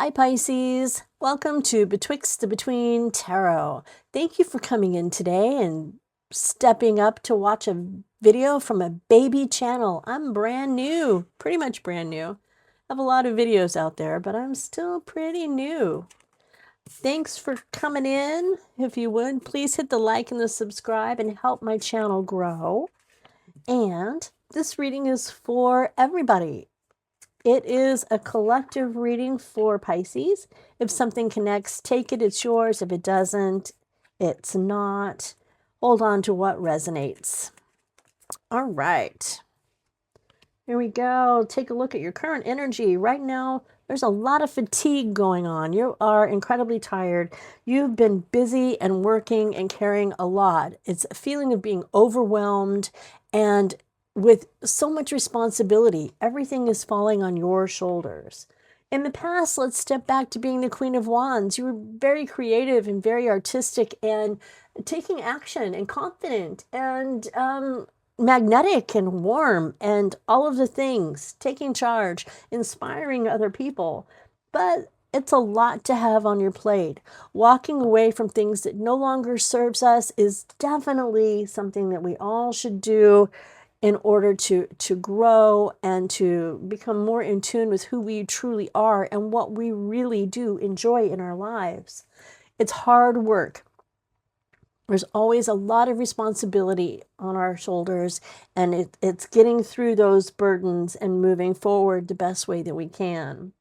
Hi Pisces, welcome to Betwixt the Between Tarot. Thank you for coming in today and stepping up to watch a video from a baby channel. I'm brand new, pretty much brand new. I have a lot of videos out there, but I'm still pretty new. Thanks for coming in. If you would, please hit the like and the subscribe and help my channel grow. And this reading is for everybody. It is a collective reading for Pisces. If something connects, take it, it's yours. If it doesn't, it's not. Hold on to what resonates. All right. Here we go. Take a look at your current energy. Right now, there's a lot of fatigue going on. You are incredibly tired. You've been busy and working and carrying a lot. It's a feeling of being overwhelmed and with so much responsibility. Everything is falling on your shoulders. In the past, let's step back to being the Queen of Wands. You were very creative and very artistic and taking action and confident and magnetic and warm and all of the things, taking charge, inspiring other people. But it's a lot to have on your plate. Walking away from things that no longer serves us is definitely something that we all should do in order to grow and to become more in tune with who we truly are and what we really do enjoy in our lives. It's hard work. There's always a lot of responsibility on our shoulders, and it's getting through those burdens and moving forward the best way that we can.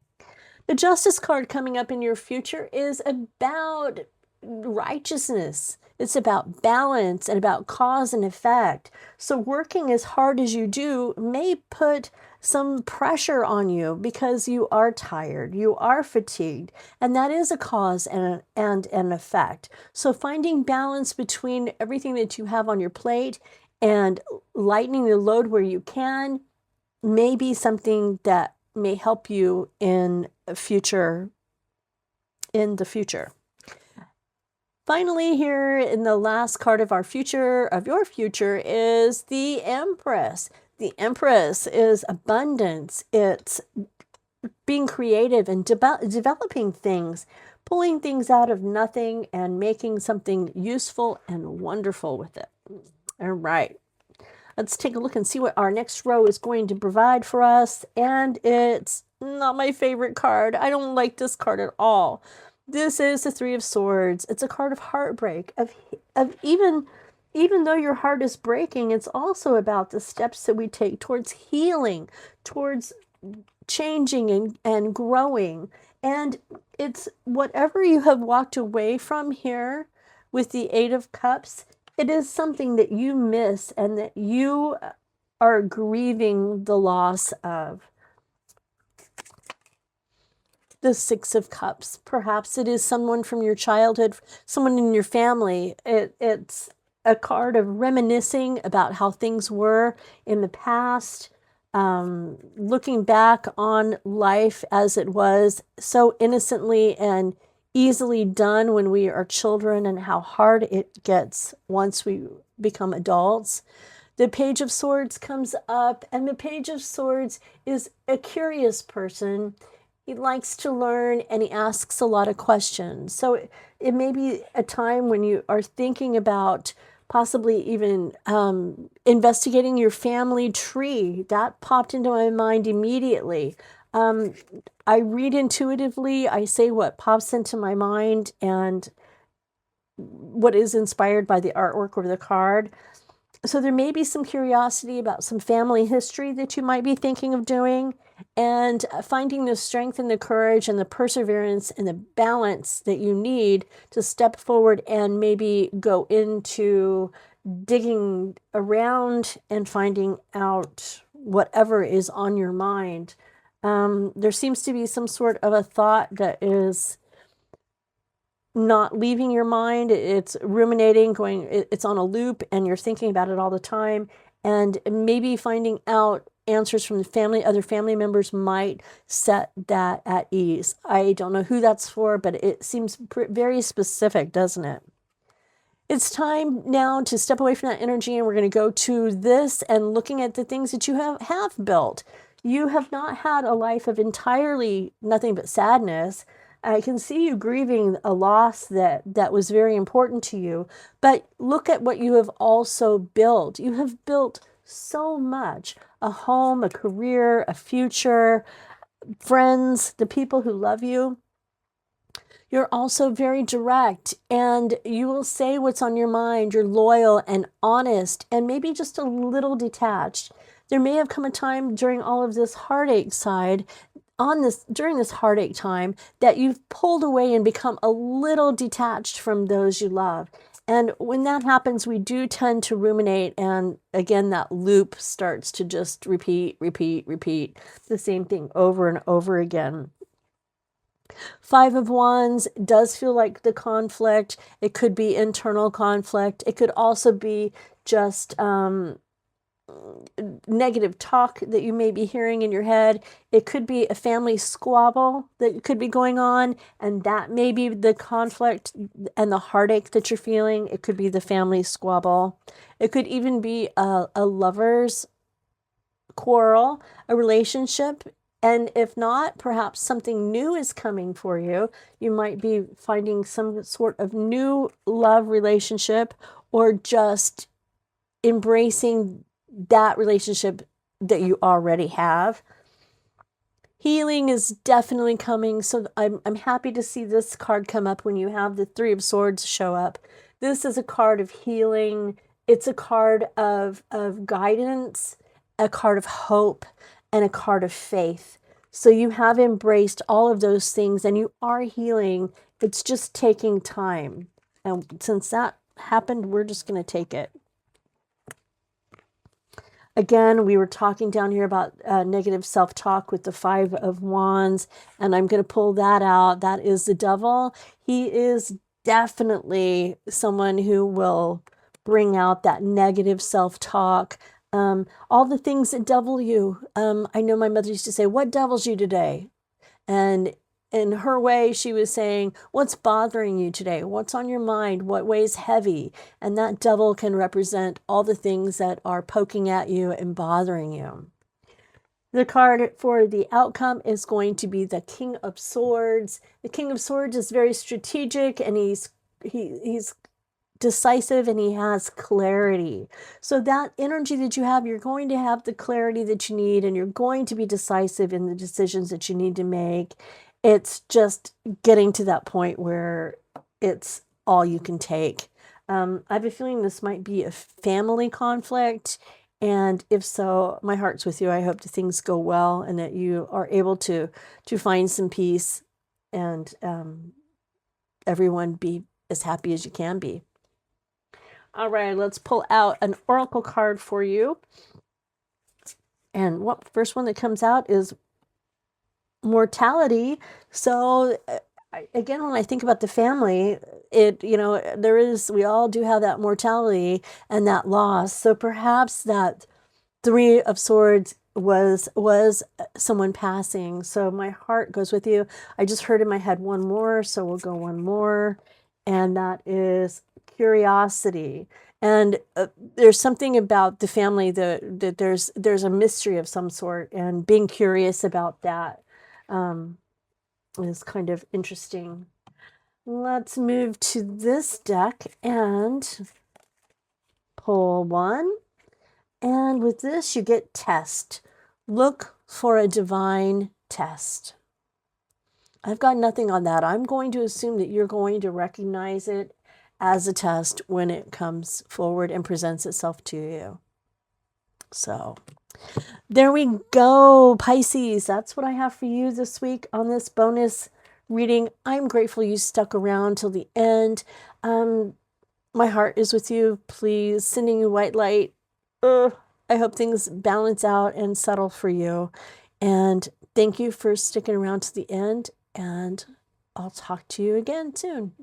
The Justice card coming up in your future is about righteousness. It's about balance and about cause and effect. So working as hard as you do may put some pressure on you because you are tired, you are fatigued, and that is a cause and an effect. So finding balance between everything that you have on your plate and lightening the load where you can may be something that may help you in the future. Finally, here in the last card of your future is the Empress. The Empress is abundance. It's being creative and developing things, pulling things out of nothing and making something useful and wonderful with it. All right. Let's take a look and see what our next row is going to provide for us. And it's not my favorite card. I don't like this card at all. This is the Three of Swords. It's a card of heartbreak, of even though your heart is breaking, it's also about the steps that we take towards healing, towards changing and growing. And it's whatever you have walked away from here with the Eight of Cups, it is something that you miss and that you are grieving the loss of. The Six of Cups. Perhaps it is someone from your childhood, someone in your family. It's a card of reminiscing about how things were in the past, looking back on life as it was so innocently and easily done when we are children and how hard it gets once we become adults. The Page of Swords comes up, and the Page of Swords is a curious person. He likes to learn and he asks a lot of questions. So it may be a time when you are thinking about possibly even investigating your family tree. That popped into my mind immediately. I read intuitively. I say what pops into my mind and what is inspired by the artwork or the card. So there may be some curiosity about some family history that you might be thinking of doing, and finding the strength and the courage and the perseverance and the balance that you need to step forward and maybe go into digging around and finding out whatever is on your mind. There seems to be some sort of a thought that is not leaving your mind. It's ruminating, it's on a loop, and you're thinking about it all the time. And maybe finding out answers from the family, other family members might set that at ease. I don't know who that's for, but it seems very specific, doesn't it? It's time now to step away from that energy, and we're going to go to this and looking at the things that you have built. You have not had a life of entirely nothing but sadness. I can see you grieving a loss that was very important to you, but look at what you have also built. You have built so much: a home, a career, a future, friends, the people who love you. You're also very direct, and you will say what's on your mind. You're loyal and honest and maybe just a little detached. There may have come a time during all of this heartache side, during this heartache time, that you've pulled away and become a little detached from those you love. And when that happens, we do tend to ruminate, and again, that loop starts to just repeat, repeat the same thing over and over again. Five of Wands does feel like the conflict. It could be internal conflict. It could also be just negative talk that you may be hearing in your head. It could be a family squabble that could be going on, and that may be the conflict and the heartache that you're feeling. It could be the family squabble. It could even be a lover's quarrel, a relationship. And if not, perhaps something new is coming for you. You might be finding some sort of new love relationship, or just embracing that relationship that you already have. Healing is definitely coming. So I'm happy to see this card come up when you have the Three of Swords show up. This is a card of healing. It's a card of guidance, a card of hope, and a card of faith. So you have embraced all of those things and you are healing. It's just taking time. And since that happened, we're just going to take it. Again, we were talking down here about negative self-talk with the Five of Wands, and I'm going to pull that out. That is the devil. He is definitely someone who will bring out that negative self-talk. All the things that devil you. I know my mother used to say, "What devils you today?" And in her way, she was saying, what's bothering you today? What's on your mind? What weighs heavy? And that devil can represent all the things that are poking at you and bothering you. The card for the outcome is going to be the King of Swords. The King of Swords is very strategic, and he's decisive, and he has clarity. So that energy that you have, you're going to have the clarity that you need, and you're going to be decisive in the decisions that you need to make. It's just getting to that point where it's all you can take. I have a feeling this might be a family conflict, and if so, my heart's with you. I hope that things go well and that you are able to find some peace, and everyone be as happy as you can be. All right, let's pull out an oracle card for you. And what first one that comes out is mortality. So again, when I think about the family, we all do have that mortality and that loss. So perhaps that Three of Swords was someone passing. So my heart goes with you. I just heard in my head one more, so we'll go one more, and that is curiosity. And there's something about the family that there's a mystery of some sort, and being curious about that is kind of interesting. Let's move to this deck and pull one. And with this, you get test. Look for a divine test. I've got nothing on that. I'm going to assume that you're going to recognize it as a test when it comes forward and presents itself to you. So there we go, Pisces. That's what I have for you this week on this bonus reading. I'm grateful you stuck around till the end. My heart is with you. Please, sending you white light. I hope things balance out and settle for you. And thank you for sticking around to the end. And I'll talk to you again soon.